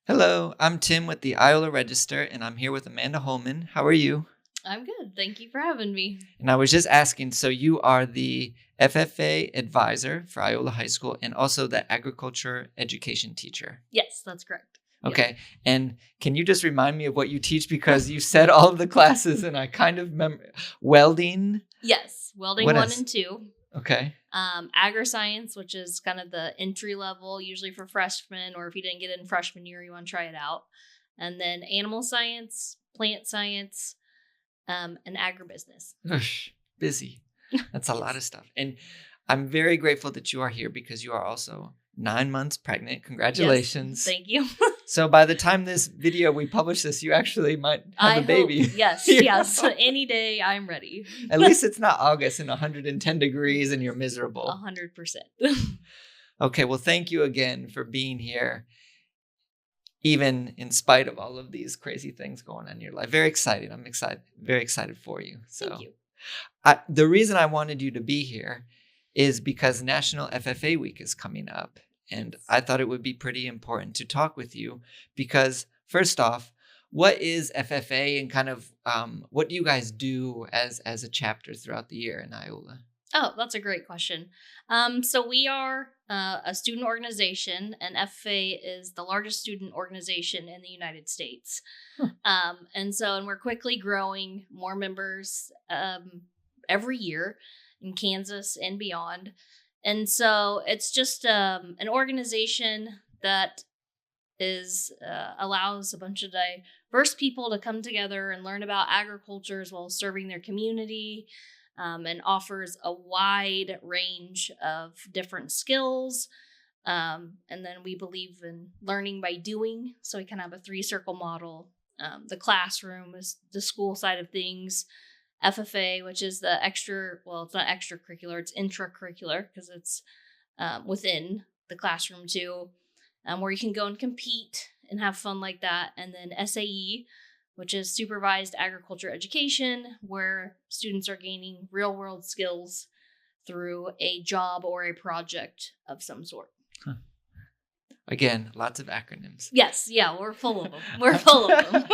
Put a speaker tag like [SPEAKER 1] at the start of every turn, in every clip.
[SPEAKER 1] Hello, I'm Tim with the Iola Register, and I'm here with Amanda Holman. How are you?
[SPEAKER 2] I'm good. Thank you for having me.
[SPEAKER 1] And I was just asking, so you are the FFA advisor for Iola High School and also the agriculture education teacher.
[SPEAKER 2] Yes, that's correct. Yep.
[SPEAKER 1] Okay. And can you just remind me of what you teach? Because you said all of the classes and I kind of remember welding.
[SPEAKER 2] Yes, welding
[SPEAKER 1] What
[SPEAKER 2] 1
[SPEAKER 1] else?
[SPEAKER 2] and 2.
[SPEAKER 1] Okay.
[SPEAKER 2] Agri-science, which is kind of the entry level, usually for freshmen, or if you didn't get in freshman year, you want to try it out. And then animal science, plant science, and agribusiness.
[SPEAKER 1] Oosh, busy. That's a lot of stuff. And I'm very grateful that you are here because you are also 9 months pregnant. Congratulations.
[SPEAKER 2] Yes, thank you.
[SPEAKER 1] So by the time this video we publish this, you actually might have a baby.
[SPEAKER 2] Hope, yes. Any day I'm ready.
[SPEAKER 1] At least it's not August and 110 degrees and you're miserable.
[SPEAKER 2] 100%.
[SPEAKER 1] Okay, well, thank you again for being here, even in spite of all of these crazy things going on in your life. Very excited. I'm excited. Very excited for you. So,
[SPEAKER 2] Thank you.
[SPEAKER 1] The reason I wanted you to be here is because National FFA Week is coming up. And I thought it would be pretty important to talk with you because, first off, what is FFA and kind of what do you guys do as a chapter throughout the year in Iola?
[SPEAKER 2] Oh, that's a great question. So we are a student organization, and FFA is the largest student organization in the United States. And we're quickly growing more members every year in Kansas and beyond. And so it's just an organization that allows a bunch of diverse people to come together and learn about agriculture as well as serving their community, and offers a wide range of different skills. And then we believe in learning by doing. So we kind of have a 3-circle model. The classroom is the school side of things. FFA, which is the it's not extracurricular, it's intracurricular because it's within the classroom too, where you can go and compete and have fun like that. And then SAE, which is supervised agriculture education, where students are gaining real world skills through a job or a project of some sort.
[SPEAKER 1] Huh. Again, lots of acronyms.
[SPEAKER 2] Yes, yeah, we're full of them.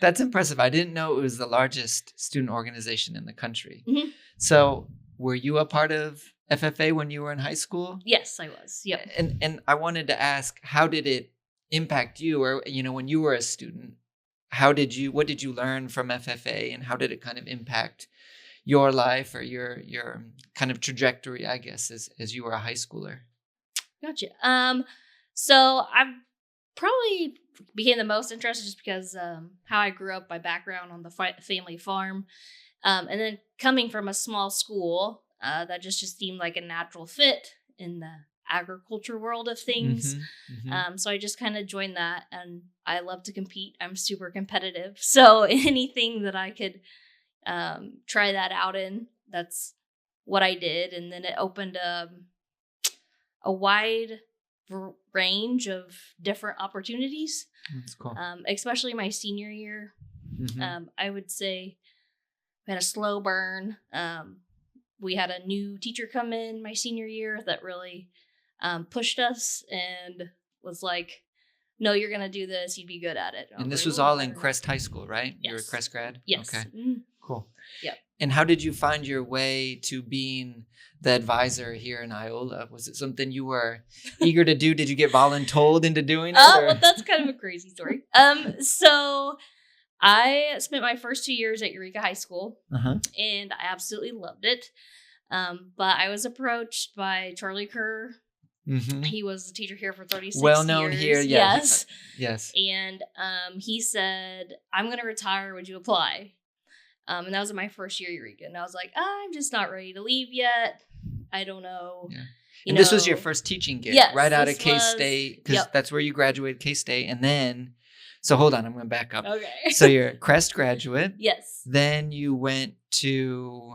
[SPEAKER 1] That's impressive. I didn't know it was the largest student organization in the country.
[SPEAKER 2] Mm-hmm.
[SPEAKER 1] So were you a part of FFA when you were in high school?
[SPEAKER 2] Yes, I was. Yep.
[SPEAKER 1] And I wanted to ask, how did it impact you? Or, when you were a student, what did you learn from FFA and how did it kind of impact your life or your kind of trajectory, I guess, as you were a high schooler?
[SPEAKER 2] Gotcha. So I probably became the most interested just because how I grew up, my background on the family farm, and then coming from a small school, that just seemed like a natural fit in the agriculture world of things. So I just kind of joined that, and I love to compete. I'm super competitive, so anything that I could try that out in, that's what I did, and then it opened a wide range of different opportunities.
[SPEAKER 1] That's cool.
[SPEAKER 2] Especially my senior year. I would say we had a slow burn. We had a new teacher come in my senior year that really pushed us and was like, no, you're going to do this. You'd be good at it.
[SPEAKER 1] And this was all in Crest High School, right?
[SPEAKER 2] Yes.
[SPEAKER 1] You were a Crest grad?
[SPEAKER 2] Yes.
[SPEAKER 1] Okay. Cool.
[SPEAKER 2] Yep.
[SPEAKER 1] And how did you find your way to being the advisor here in Iola? Was it something you were eager to do? Did you get voluntold into doing it?
[SPEAKER 2] Well, that's kind of a crazy story. So I spent my first 2 years at Eureka High School, and I absolutely loved it. But I was approached by Charlie Kerr. He was the teacher here for 36 years.
[SPEAKER 1] Well known here, yeah.
[SPEAKER 2] Yes. And he said, I'm going to retire. Would you apply? And that was in my first year at Eureka. And I was like, I'm just not ready to leave yet. I don't know.
[SPEAKER 1] Yeah. And this was your first teaching gig, right out of K-State, because that's where you graduated, K-State. And then, so hold on, I'm going to back up.
[SPEAKER 2] Okay.
[SPEAKER 1] So you're a Crest graduate.
[SPEAKER 2] Yes.
[SPEAKER 1] Then you went to,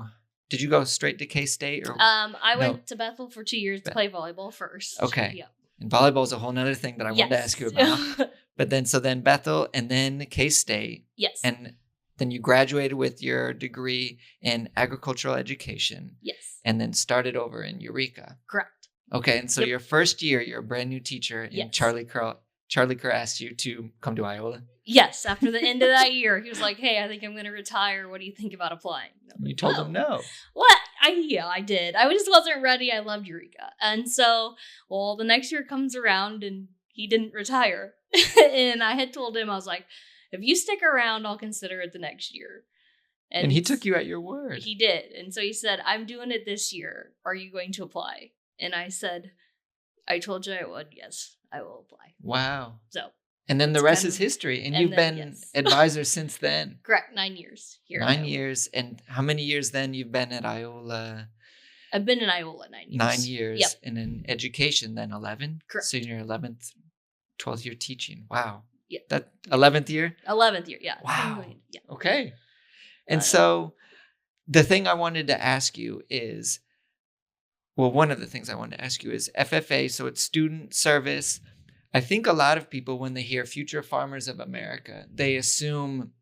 [SPEAKER 1] did you go straight to K-State? Or
[SPEAKER 2] I went to Bethel for 2 years to play volleyball first.
[SPEAKER 1] Okay.
[SPEAKER 2] Yep.
[SPEAKER 1] And volleyball is a whole nother thing that I wanted to ask you about. But then, so then Bethel and then K-State.
[SPEAKER 2] Yes.
[SPEAKER 1] And then you graduated with your degree in agricultural education.
[SPEAKER 2] Yes.
[SPEAKER 1] And then started over in Eureka.
[SPEAKER 2] Correct.
[SPEAKER 1] Okay. And so your first year, you're a brand new teacher in Charlie Kerr Charlie Kerr asked you to come to Iola?
[SPEAKER 2] Yes, after the end of that year, he was like, "Hey, I think I'm going to retire. What do you think about applying?"
[SPEAKER 1] You told him no.
[SPEAKER 2] What? I did. I just wasn't ready. I loved Eureka. And so, well, the next year comes around and he didn't retire. And I had told him, I was like, if you stick around, I'll consider it the next year.
[SPEAKER 1] And he took you at your word.
[SPEAKER 2] He did. And so he said, I'm doing it this year. Are you going to apply? And I said, I told you I would. Yes, I will apply.
[SPEAKER 1] Wow.
[SPEAKER 2] So.
[SPEAKER 1] And then the rest is history. And you've been advisor since then.
[SPEAKER 2] Correct. 9 years here.
[SPEAKER 1] 9 years. And how many years then you've been at Iola?
[SPEAKER 2] I've been in Iola 9 years.
[SPEAKER 1] 9 years.
[SPEAKER 2] Yep.
[SPEAKER 1] And in education then 11?
[SPEAKER 2] Correct.
[SPEAKER 1] So you're 11th, 12th year teaching. Wow.
[SPEAKER 2] Yeah.
[SPEAKER 1] That 11th year?
[SPEAKER 2] 11th year, yeah.
[SPEAKER 1] Wow.
[SPEAKER 2] Yeah.
[SPEAKER 1] Okay. And so the thing I wanted to ask you is, well, one of the things I wanted to ask you is FFA, so it's student service. I think a lot of people, when they hear Future Farmers of America, they assume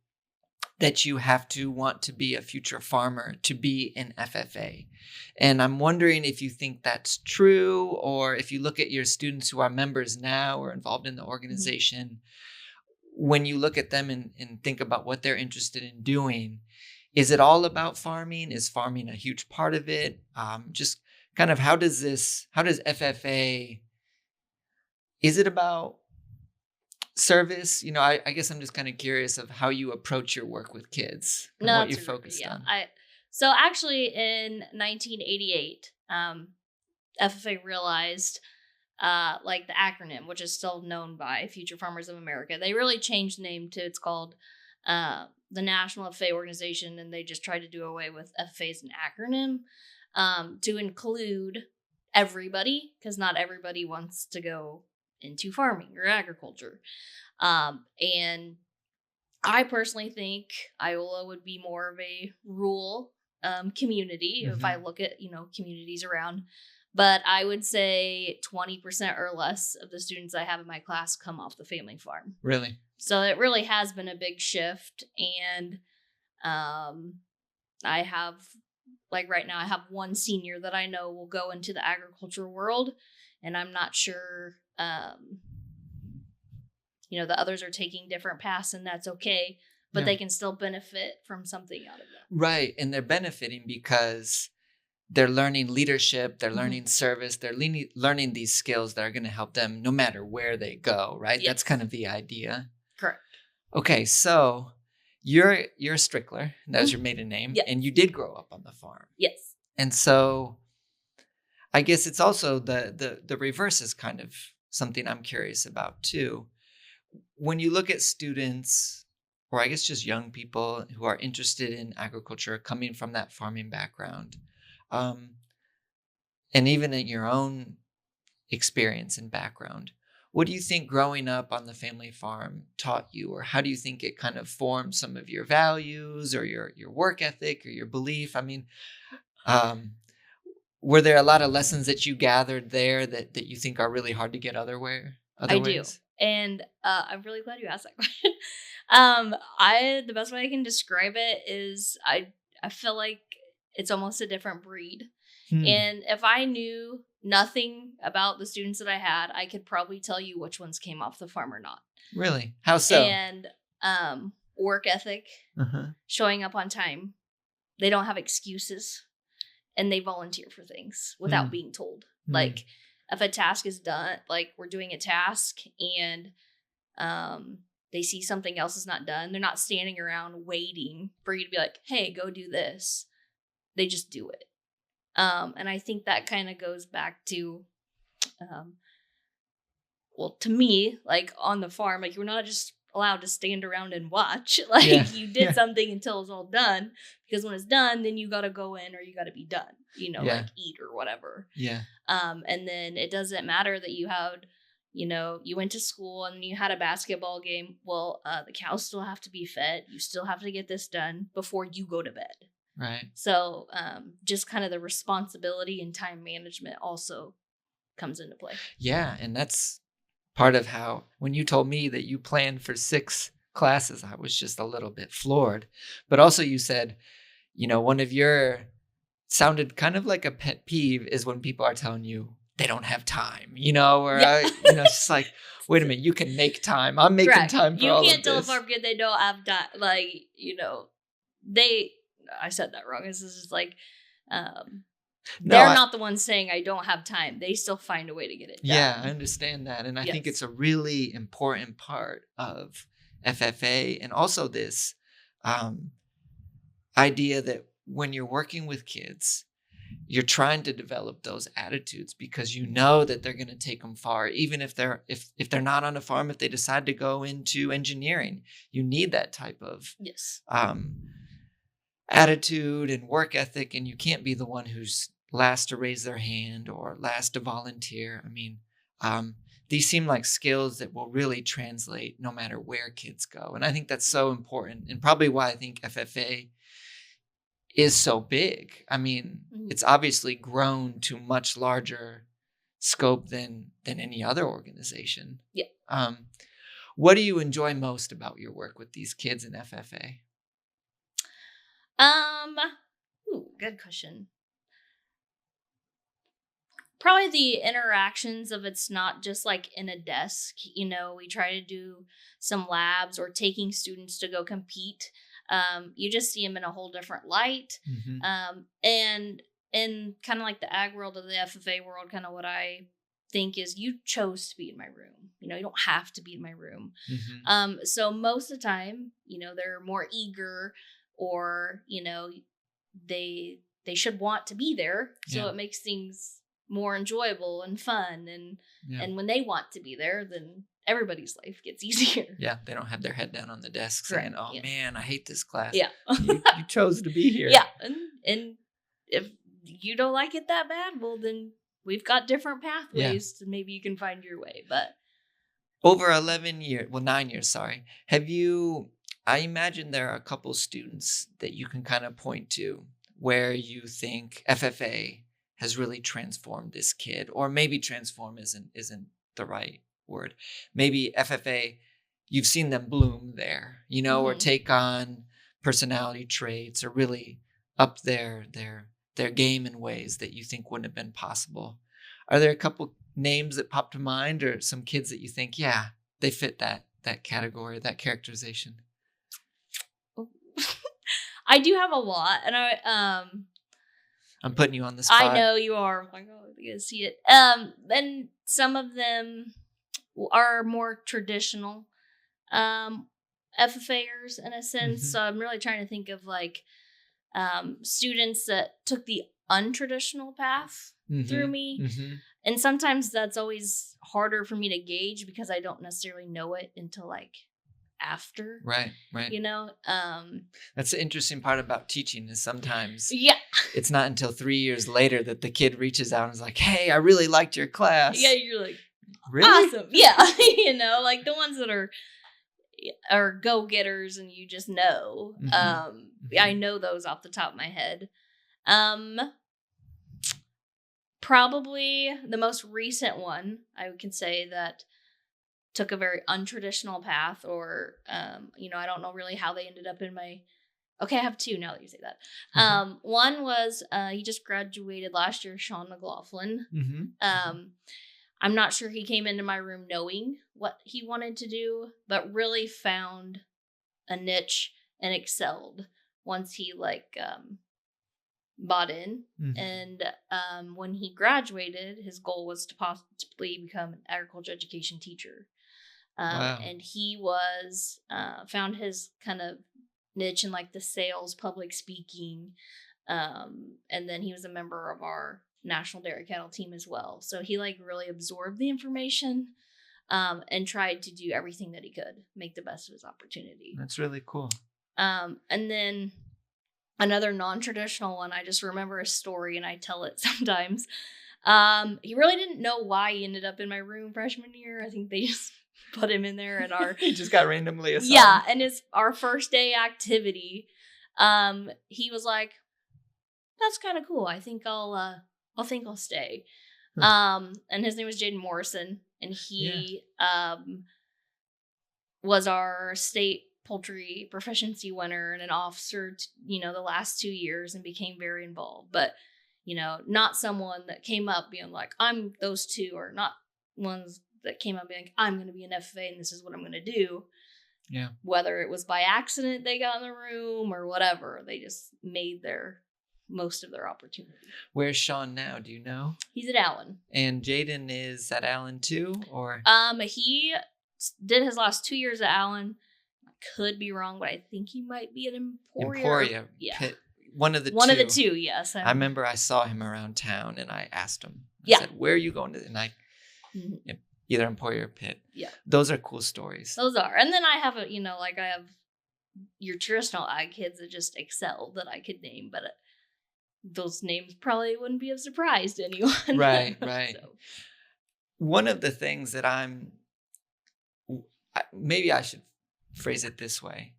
[SPEAKER 1] that you have to want to be a future farmer to be an FFA. And I'm wondering if you think that's true, or if you look at your students who are members now or involved in the organization, when you look at them and think about what they're interested in doing, is it all about farming? Is farming a huge part of it? Just kind of how does FFA, is it about service? I guess I'm just kind of curious of how you approach your work with kids and what you focused on.
[SPEAKER 2] So actually in 1988, FFA realized like the acronym, which is still known by Future Farmers of America, they really changed the name to, it's called the National FFA organization, and they just tried to do away with FFA as an acronym to include everybody, because not everybody wants to go into farming or agriculture. And I personally think Iola would be more of a rural community if I look at, communities around. But I would say 20% or less of the students I have in my class come off the family farm.
[SPEAKER 1] Really?
[SPEAKER 2] So it really has been a big shift. And I have, like right now, I have one senior that I know will go into the agriculture world. And I'm not sure, the others are taking different paths, and that's okay. But they can still benefit from something out of that. Right.
[SPEAKER 1] And they're benefiting because they're learning leadership, they're learning service, they're learning these skills that are going to help them no matter where they go, right? Yes. That's kind of the idea.
[SPEAKER 2] Correct.
[SPEAKER 1] Okay, so you're a Strickler, that was your maiden name, and you did grow up on the farm.
[SPEAKER 2] Yes.
[SPEAKER 1] And so I guess it's also the reverse is kind of something I'm curious about too. When you look at students, or I guess just young people who are interested in agriculture, coming from that farming background, and even in your own experience and background, what do you think growing up on the family farm taught you, or how do you think it kind of formed some of your values or your work ethic or your belief? I mean, were there a lot of lessons that you gathered there that you think are really hard to get other ways?
[SPEAKER 2] I do. And I'm really glad you asked that question. The best way I can describe it is I feel like it's almost a different breed. And if I knew nothing about the students that I had, I could probably tell you which ones came off the farm or not.
[SPEAKER 1] Really? How so?
[SPEAKER 2] And work ethic, showing up on time. They don't have excuses, and they volunteer for things without being told. Like if a task is done, like we're doing a task and they see something else is not done, they're not standing around waiting for you to be like, hey, go do this. They just do it. And I think that kind of goes back to, to me, like on the farm, like you're not just allowed to stand around and watch. Like you did something until it's all done, because when it's done, then you got to go in or you got to be done, like eat or whatever.
[SPEAKER 1] Yeah.
[SPEAKER 2] And then it doesn't matter that you had, you went to school and you had a basketball game. Well, the cows still have to be fed. You still have to get this done before you go to bed.
[SPEAKER 1] Right.
[SPEAKER 2] So just kind of the responsibility and time management also comes into play.
[SPEAKER 1] Yeah. And that's part of how, when you told me that you planned for 6 classes, I was just a little bit floored. But also you said, one of your sounded kind of like a pet peeve is when people are telling you they don't have time, or
[SPEAKER 2] Yeah.
[SPEAKER 1] it's just like, wait a minute, you can make time. I'm making
[SPEAKER 2] Correct.
[SPEAKER 1] time for
[SPEAKER 2] You
[SPEAKER 1] all
[SPEAKER 2] can't
[SPEAKER 1] of
[SPEAKER 2] tell a
[SPEAKER 1] this.
[SPEAKER 2] farm kid they don't have time. Like, I said that wrong. This is just like, they're not the ones saying I don't have time. They still find a way to get it done.
[SPEAKER 1] Yeah, I understand that. And I think it's a really important part of FFA, and also this idea that when you're working with kids, you're trying to develop those attitudes because you know that they're going to take them far, even if they're not on a farm. If they decide to go into engineering, you need that type of attitude and work ethic, and you can't be the one who's last to raise their hand or last to volunteer. I mean, these seem like skills that will really translate no matter where kids go, and I think that's so important, and probably why I think FFA is so big. I mean, it's obviously grown to much larger scope than any other organization.
[SPEAKER 2] Yeah.
[SPEAKER 1] What do you enjoy most about your work with these kids in FFA?
[SPEAKER 2] Good question. Probably the interactions of it's not just like in a desk. We try to do some labs or taking students to go compete. You just see them in a whole different light. And in kind of like the ag world or the FFA world, kind of what I think is you chose to be in my room. You don't have to be in my room. So most of the time, they're more eager, or, they should want to be there. So it makes things more enjoyable and fun. And when they want to be there, then everybody's life gets easier.
[SPEAKER 1] Yeah, they don't have their head down on the desk
[SPEAKER 2] Correct.
[SPEAKER 1] saying, "Oh man, I hate this class."
[SPEAKER 2] Yeah.
[SPEAKER 1] you chose to be here.
[SPEAKER 2] Yeah, and if you don't like it that bad, well then we've got different pathways to maybe you can find your way. But
[SPEAKER 1] over 9 years, sorry. I imagine there are a couple students that you can kind of point to where you think FFA has really transformed this kid, or maybe transform isn't the right word. Maybe FFA, you've seen them bloom there, or take on personality traits, or really up their game in ways that you think wouldn't have been possible. Are there a couple names that pop to mind, or some kids that you think, yeah, they fit that category, that characterization?
[SPEAKER 2] I do have a lot, and
[SPEAKER 1] I'm putting you on the spot.
[SPEAKER 2] I know you are. Like, oh, you guys see it. And some of them are more traditional FFAers in a sense. So I'm really trying to think of like students that took the untraditional path through me. And sometimes that's always harder for me to gauge because I don't necessarily know it until like after.
[SPEAKER 1] Right. That's the interesting part about teaching is sometimes it's not until 3 years later that the kid reaches out and is like, "Hey, I really liked your class."
[SPEAKER 2] Yeah, you're like,
[SPEAKER 1] really?
[SPEAKER 2] Awesome. Yeah. Like the ones that are go-getters and you just know. I know those off the top of my head. Probably the most recent one I can say that took a very untraditional path, or I don't know really how they ended up in my. Okay, I have two now that you say that. One was he just graduated last year, Sean McLaughlin. I'm not sure he came into my room knowing what he wanted to do, but really found a niche and excelled once he bought in. And when he graduated, his goal was to possibly become an agriculture education teacher.
[SPEAKER 1] Wow.
[SPEAKER 2] And he was found his kind of niche in like the sales, public speaking, and then he was a member of our national dairy cattle team as well. So he really absorbed the information and tried to do everything that he could, make the best of his opportunity.
[SPEAKER 1] That's really cool.
[SPEAKER 2] And then another non-traditional one, I just remember a story and I tell it sometimes. He really didn't know why he ended up in my room freshman year. I think they just put him in there at our
[SPEAKER 1] he just got randomly assigned.
[SPEAKER 2] Yeah, and it's our first day activity. He was like, "That's kind of cool. I think I'll stay." And his name was Jaden Morrison, and he was our state poultry proficiency winner and an officer the last 2 years, and became very involved. But not someone that came up being like, I'm those two, or not ones that came up being like, I'm going to be an FFA and this is what I'm going to do.
[SPEAKER 1] Yeah.
[SPEAKER 2] Whether it was by accident they got in the room or whatever, they just made most of their opportunity.
[SPEAKER 1] Where's Sean now? Do you know?
[SPEAKER 2] He's at Allen.
[SPEAKER 1] And Jaden is at Allen too, or?
[SPEAKER 2] He did his last 2 years at Allen. I could be wrong, but I think he might be an Emporia.
[SPEAKER 1] Yeah. One of the
[SPEAKER 2] two, yes.
[SPEAKER 1] I remember I saw him around town and I asked him.
[SPEAKER 2] I
[SPEAKER 1] said, where are you going to? And either Emporia or Pitt.
[SPEAKER 2] Yeah.
[SPEAKER 1] Those are cool stories.
[SPEAKER 2] Those are. And then I have I have your traditional ag kids that just excel that I could name, but those names probably wouldn't be of surprise to anyone.
[SPEAKER 1] Right.
[SPEAKER 2] So.
[SPEAKER 1] One of the things that maybe I should phrase it this way.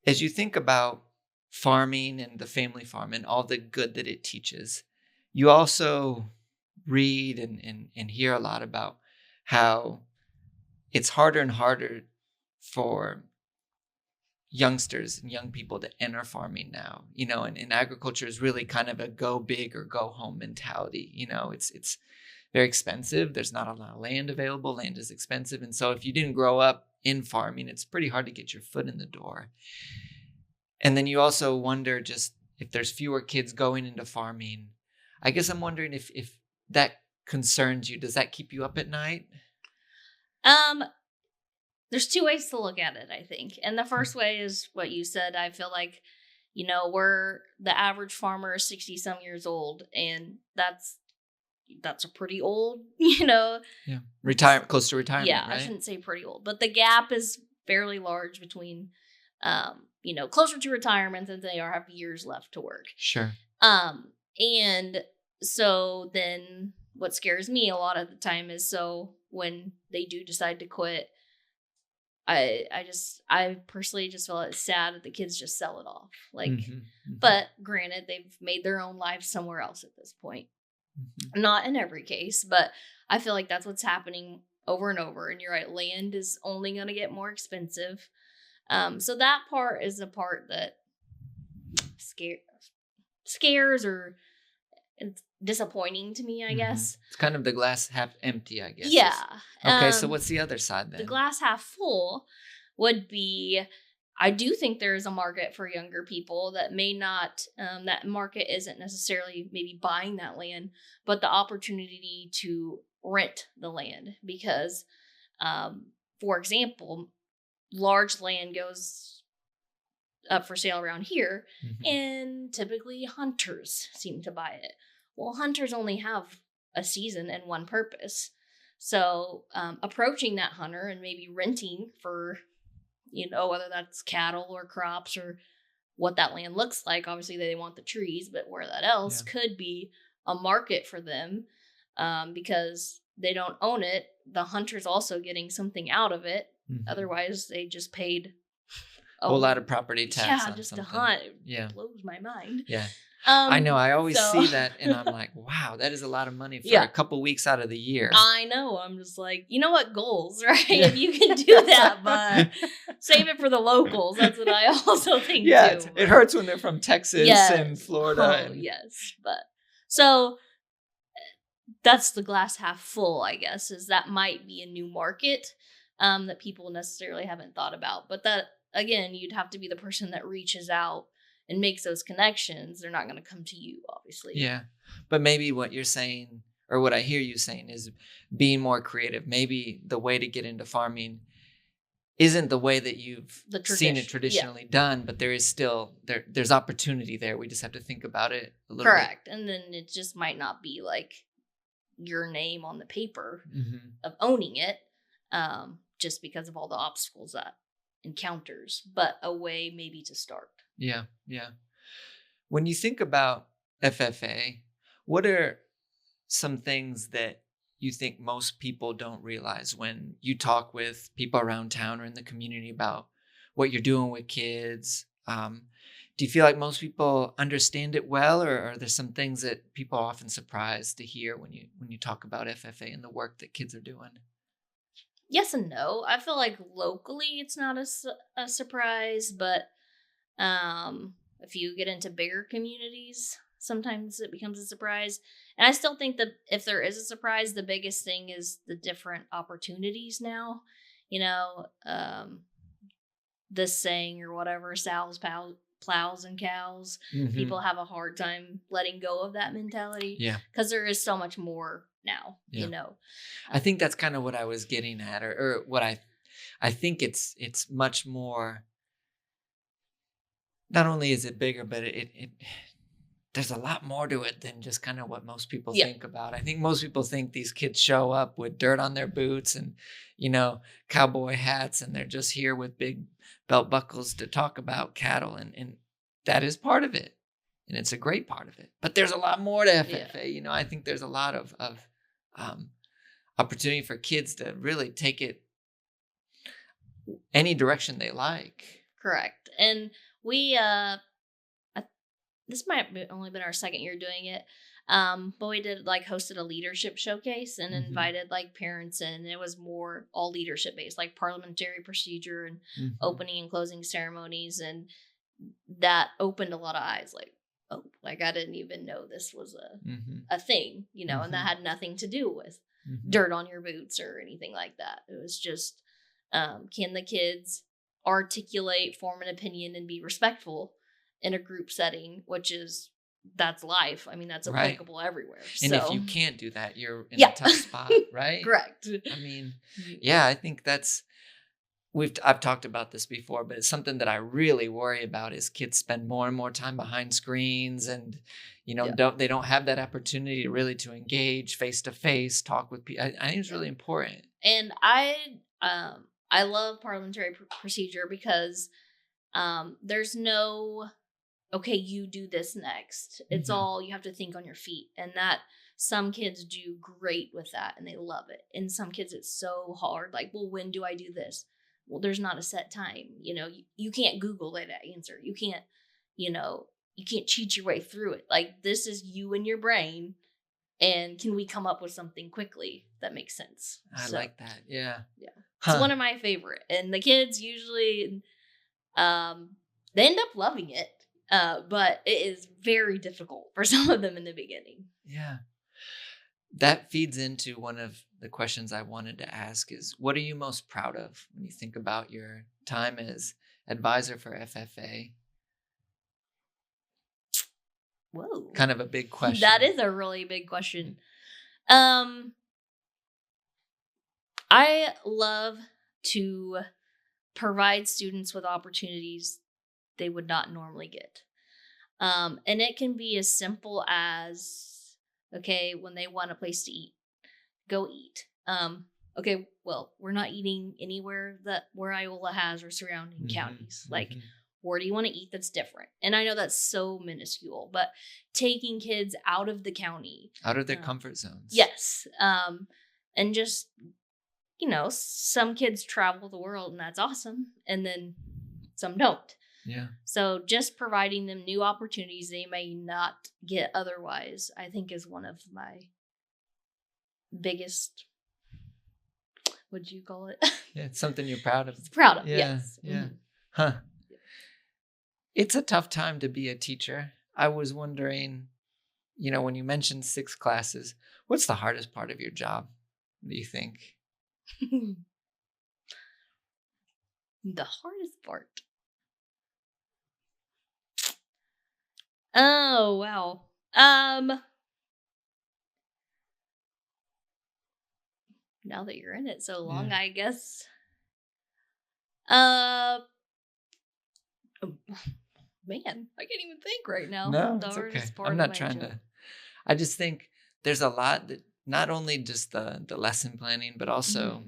[SPEAKER 1] As you think about farming and the family farm and all the good that it teaches, you also read and hear a lot about how it's harder and harder for youngsters and young people to enter farming now, and agriculture is really kind of a go big or go home mentality. It's very expensive. There's not a lot of land available. Land is expensive. And so if you didn't grow up in farming, it's pretty hard to get your foot in the door. And then you also wonder just if there's fewer kids going into farming. I guess I'm wondering if that concerns you. Does that keep you up at night?
[SPEAKER 2] There's two ways to look at it, I think. And the first way is what you said. I feel like, we're the average farmer is 60 some years old, and that's a pretty old,
[SPEAKER 1] Yeah. Close to retirement.
[SPEAKER 2] Yeah,
[SPEAKER 1] right?
[SPEAKER 2] I shouldn't say pretty old, but the gap is fairly large between, closer to retirement than they have years left to work.
[SPEAKER 1] Sure.
[SPEAKER 2] And so then what scares me a lot of the time is when they do decide to quit, I personally just feel it's sad that the kids just sell it off. But granted, they've made their own lives somewhere else at this point. Not in every case, but I feel like that's what's happening over and over. And you're right, land is only going to get more expensive. So that part is the part that scares or it's disappointing to me, I guess.
[SPEAKER 1] It's kind of the glass half empty, I guess.
[SPEAKER 2] Yeah.
[SPEAKER 1] Okay, so what's the other side then?
[SPEAKER 2] The glass half full would be, I do think there is a market for younger people that may not, that market isn't necessarily maybe buying that land, but the opportunity to rent the land because, for example, large land goes up for sale around here and typically hunters seem to buy it. Well, hunters only have a season and one purpose. So approaching that hunter and maybe renting for, whether that's cattle or crops or what that land looks like. Obviously, they want the trees, but where that else could be a market for them because they don't own it. The hunter's also getting something out of it. Otherwise, they just paid
[SPEAKER 1] a whole lot of property tax.
[SPEAKER 2] Yeah, just something. To hunt.
[SPEAKER 1] It
[SPEAKER 2] blows my mind.
[SPEAKER 1] Yeah. I know. I always see that and I'm like, wow, that is a lot of money for a couple weeks out of the year.
[SPEAKER 2] I know. I'm just like, what, goals, right? Yeah. If you can do that, but save it for the locals. That's what I also think too.
[SPEAKER 1] It hurts when they're from Texas and Florida.
[SPEAKER 2] Yes. But so that's the glass half full, I guess, is that might be a new market that people necessarily haven't thought about. But that, again, you'd have to be the person that reaches out and makes those connections. They're not going to come to you, obviously.
[SPEAKER 1] Yeah. But maybe what you're saying, or what I hear you saying, is being more creative. Maybe the way to get into farming isn't the way that you've seen it traditionally done, but there is still, there's opportunity there. We just have to think about it a little bit.
[SPEAKER 2] Correct. And then it just might not be like your name on the paper of owning it just because of all the obstacles that encounters, but a way maybe to start.
[SPEAKER 1] Yeah. When you think about FFA, what are some things that you think most people don't realize when you talk with people around town or in the community about what you're doing with kids? Do you feel like most people understand it well, or are there some things that people are often surprised to hear when you talk about FFA and the work that kids are doing?
[SPEAKER 2] Yes and no. I feel like locally it's not a surprise, but if you get into bigger communities, sometimes it becomes a surprise. And I still think that if there is a surprise, the biggest thing is the different opportunities now. You know, this saying or whatever, plows and cows.
[SPEAKER 1] Mm-hmm.
[SPEAKER 2] People have a hard time letting go of that mentality.
[SPEAKER 1] Yeah.
[SPEAKER 2] Because there is so much more now,
[SPEAKER 1] Yeah.
[SPEAKER 2] you know.
[SPEAKER 1] I think that's kind of what I was getting at, or what I think it's much more. Not only is it bigger, but it there's a lot more to it than just kind of what most people
[SPEAKER 2] Yeah.
[SPEAKER 1] think about. I think most people think these kids show up with dirt on their boots and, cowboy hats, and they're just here with big belt buckles to talk about cattle. And that is part of it. And it's a great part of it. But there's a lot more to FFA.
[SPEAKER 2] Yeah.
[SPEAKER 1] I think there's a lot of opportunity for kids to really take it any direction they like.
[SPEAKER 2] Correct. And we, this might have only been our second year doing it. But we did hosted a leadership showcase and invited parents in. It was more all leadership based, like parliamentary procedure and opening and closing ceremonies. And that opened a lot of eyes. I didn't even know this was a thing, and that had nothing to do with dirt on your boots or anything like that. It was just, can the kids articulate, form an opinion, and be respectful in a group setting, that's life. I mean, that's applicable everywhere.
[SPEAKER 1] And if you can't do that, you're in a tough spot, right?
[SPEAKER 2] Correct.
[SPEAKER 1] I mean, I think I've talked about this before, but it's something that I really worry about is kids spend more and more time behind screens and, they don't have that opportunity to engage face to face, talk with people. I think it's really important.
[SPEAKER 2] And I love parliamentary procedure because there's no, okay, you do this next. It's all, you have to think on your feet. And that some kids do great with that and they love it. And some kids, it's so hard. When do I do this? Well, there's not a set time. You can't Google that answer. You can't, you can't cheat your way through it. This is you and your brain. And can we come up with something quickly that makes sense?
[SPEAKER 1] I like that. Yeah.
[SPEAKER 2] Yeah. It's one of my favorite. And the kids usually, they end up loving it. But it is very difficult for some of them in the beginning.
[SPEAKER 1] Yeah. That feeds into one of the questions I wanted to ask is, what are you most proud of when you think about your time as advisor for FFA?
[SPEAKER 2] Whoa.
[SPEAKER 1] Kind of a big question.
[SPEAKER 2] That is a really big question. I love to provide students with opportunities they would not normally get. And it can be as simple as, okay, when they want a place to eat, go eat. Okay, well, we're not eating anywhere where Iola has or surrounding counties. Where do you want to eat that's different? And I know that's so minuscule, but taking kids out of the county.
[SPEAKER 1] Out of their comfort zones.
[SPEAKER 2] Yes. And just, some kids travel the world and that's awesome. And then some don't.
[SPEAKER 1] Yeah. So
[SPEAKER 2] just providing them new opportunities they may not get otherwise, I think is one of my biggest, what'd you call it?
[SPEAKER 1] Yeah, it's something you're proud of.
[SPEAKER 2] Proud of, yes.
[SPEAKER 1] Yeah. Huh. It's a tough time to be a teacher. I was wondering, when you mentioned 6 classes, what's the hardest part of your job? What do you think?
[SPEAKER 2] The hardest part. Oh, wow. Now that you're in it so long, I guess. Man, I can't even think right now.
[SPEAKER 1] No, it's okay. I'm not trying to. I just think there's a lot that not only just the lesson planning, but also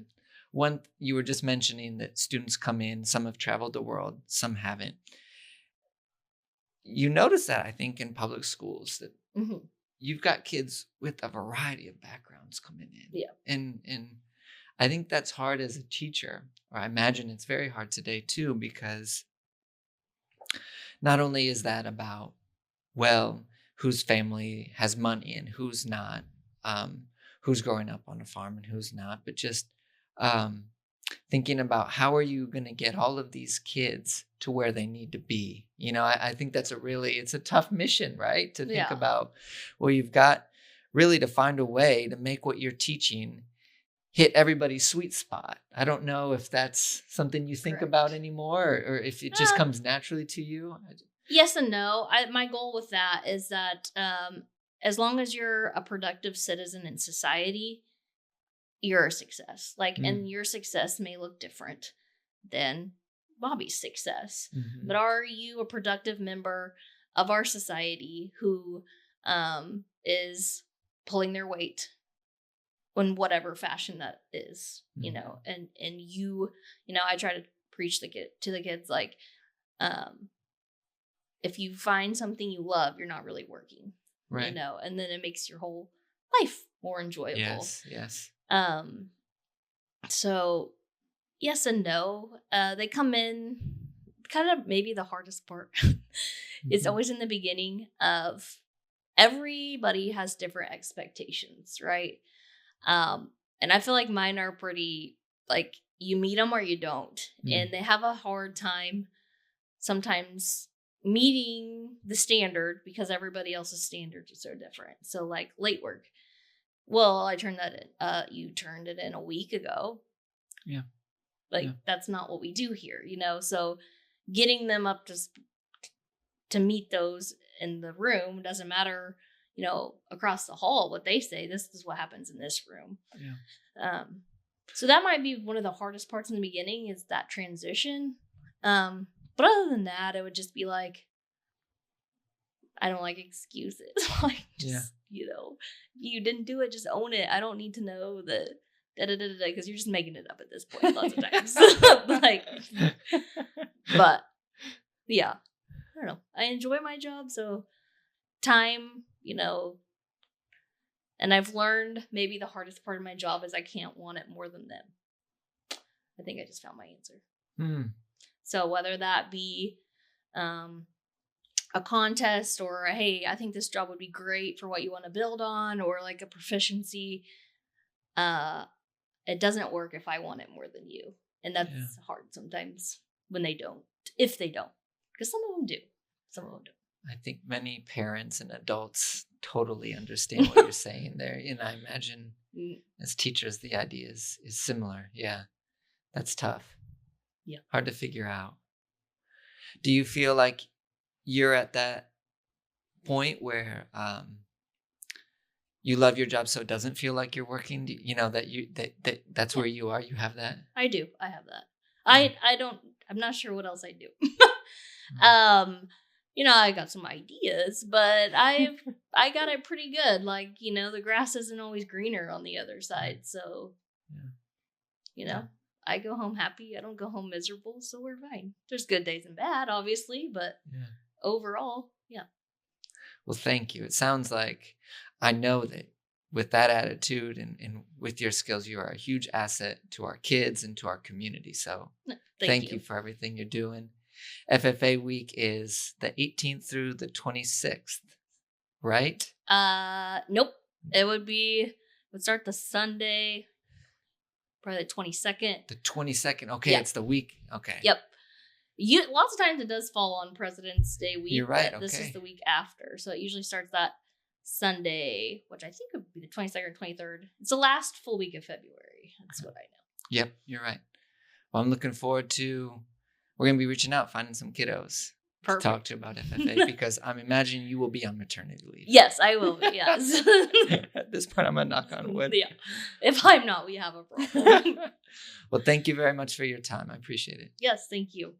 [SPEAKER 1] one you were just mentioning that students come in, some have traveled the world, some haven't. You notice that, I think, in public schools that you've got kids with a variety of backgrounds coming in.
[SPEAKER 2] Yeah.
[SPEAKER 1] And I think that's hard as a teacher, or I imagine it's very hard today too, because not only is that about, whose family has money and who's not, who's growing up on a farm and who's not, but just thinking about how are you going to get all of these kids to where they need to be. I think that's it's a tough mission, right? To think
[SPEAKER 2] Yeah.
[SPEAKER 1] about, well, you've got really to find a way to make what you're teaching hit everybody's sweet spot. I don't know if that's something you think about
[SPEAKER 2] Correct.
[SPEAKER 1] anymore, or if it just comes naturally to you.
[SPEAKER 2] Yes and no. My goal with that is that as long as you're a productive citizen in society, you're a success. And your success may look different than Bobby's success.
[SPEAKER 1] Mhm.
[SPEAKER 2] But are you a productive member of our society who is pulling their weight in whatever fashion that is, and I try to preach to the kids, like, if you find something you love, you're not really working,
[SPEAKER 1] Right.
[SPEAKER 2] and then it makes your whole life more enjoyable.
[SPEAKER 1] Yes.
[SPEAKER 2] So yes and no. They come in kind of maybe the hardest part. It's
[SPEAKER 1] Mhm.
[SPEAKER 2] always in the beginning of everybody has different expectations, right? And I feel like mine are pretty, like, you meet them or you don't. And they have a hard time sometimes meeting the standard because everybody else's standards are so different. So like late work. Well, I turned that in. You turned it in a week ago.
[SPEAKER 1] Yeah.
[SPEAKER 2] Like, that's not what we do here, So getting them up to meet those in the room doesn't matter, across the hall what they say. This is what happens in this room.
[SPEAKER 1] Yeah.
[SPEAKER 2] So that might be one of the hardest parts in the beginning, is that transition. But other than that, it would just be like, I don't like excuses. Like, just, you didn't do it, just own it. I don't need to know that because you're just making it up at this point lots of times. But yeah, I don't know. I enjoy my job, so time, and I've learned maybe the hardest part of my job is I can't want it more than them. I think I just found my answer. So whether that be a contest, or hey, I think this job would be great for what you want to build on, or like a proficiency, it doesn't work if I want it more than you. And that's hard sometimes when they don't, if they don't, because some of them do, some of them don't.
[SPEAKER 1] I think many parents and adults totally understand what you're saying there. And I imagine as teachers, the idea is similar. Yeah. That's tough.
[SPEAKER 2] Yeah.
[SPEAKER 1] Hard to figure out. Do you feel like you're at that point where you love your job so it doesn't feel like you're working? That's where you are? You have that?
[SPEAKER 2] I do. I have that. I'm not sure what else I do. I got some ideas, but I got it pretty good. Like, the grass isn't always greener on the other side. So, I go home happy. I don't go home miserable. So we're fine. There's good days and bad, obviously, but overall, yeah.
[SPEAKER 1] Well, thank you. It sounds like, I know that with that attitude and with your skills, you are a huge asset to our kids and to our community. So thank you for everything you're doing. FFA week is the 18th through the 26th, right?
[SPEAKER 2] Nope. It would start the Sunday, probably the 22nd.
[SPEAKER 1] The 22nd. Okay, it's the week. Okay.
[SPEAKER 2] Yep. Lots of times it does fall on President's Day week.
[SPEAKER 1] You're right.
[SPEAKER 2] But this is the week after. So it usually starts that Sunday, which I think would be the 22nd or 23rd. It's the last full week of February. That's what I know.
[SPEAKER 1] Yep, you're right. Well, I'm looking forward to, we're going to be reaching out, finding some kiddos to talk to about FFA, because I'm imagining you will be on maternity leave.
[SPEAKER 2] Yes, I will be, yes.
[SPEAKER 1] At this point, I'm going to knock on wood.
[SPEAKER 2] Yeah. If I'm not, we have a problem.
[SPEAKER 1] Well, thank you very much for your time. I appreciate it.
[SPEAKER 2] Yes, thank you.